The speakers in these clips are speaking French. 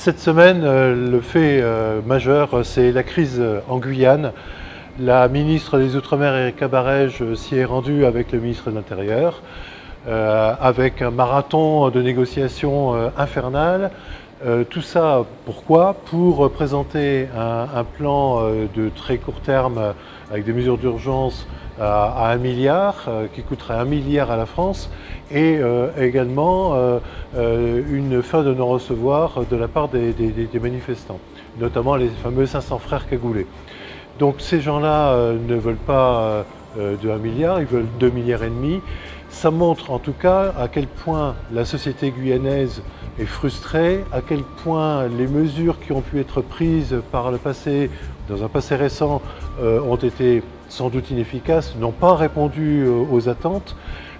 cette semaine, le fait majeur, c'est la crise en Guyane. La ministre des Outre-mer, Ericka Barège, s'y est rendue avec le ministre de l'Intérieur, avec un marathon de négociations infernales. Tout ça, pourquoi? Pour présenter un plan de très court terme avec des mesures d'urgence à 1 milliard, qui coûterait 1 milliard à la France, et également une fin de non-recevoir de la part des manifestants, notamment les fameux 500 frères cagoulés. Donc ces gens-là ne veulent pas de 1 milliard, ils veulent 2,5 milliards. Ça montre en tout cas à quel point la société guyanaise est frustrée, à quel point les mesures qui ont pu être prises par le passé, dans un passé récent, ont été sans doute inefficaces, n'ont pas répondu aux attentes.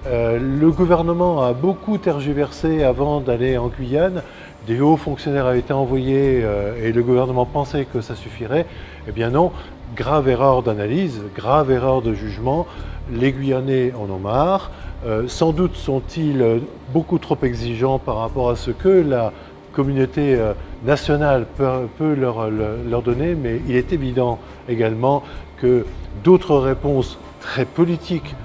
Le gouvernement a beaucoup tergiversé avant d'aller en Guyane. Des hauts fonctionnaires avaient été envoyés et le gouvernement pensait que ça suffirait. Eh bien non, grave erreur d'analyse, grave erreur de jugement. Les Guyanais en ont marre. Sans doute sont-ils beaucoup trop exigeants par rapport à ce que la communauté nationale peut leur donner, mais il est évident également que d'autres réponses très politiques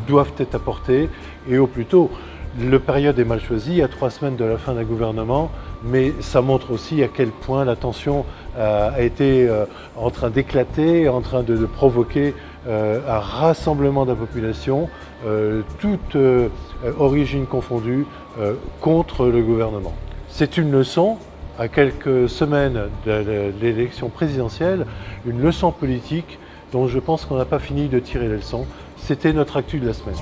doivent être apportées, et au plus tôt. La période est mal choisie, à 3 semaines de la fin d'un gouvernement, mais ça montre aussi à quel point la tension a été en train d'éclater, en train de provoquer un rassemblement de la population, toute origine confondue, contre le gouvernement. C'est une leçon, à quelques semaines de l'élection présidentielle, une leçon politique dont je pense qu'on n'a pas fini de tirer les leçons. C'était notre actu de la semaine.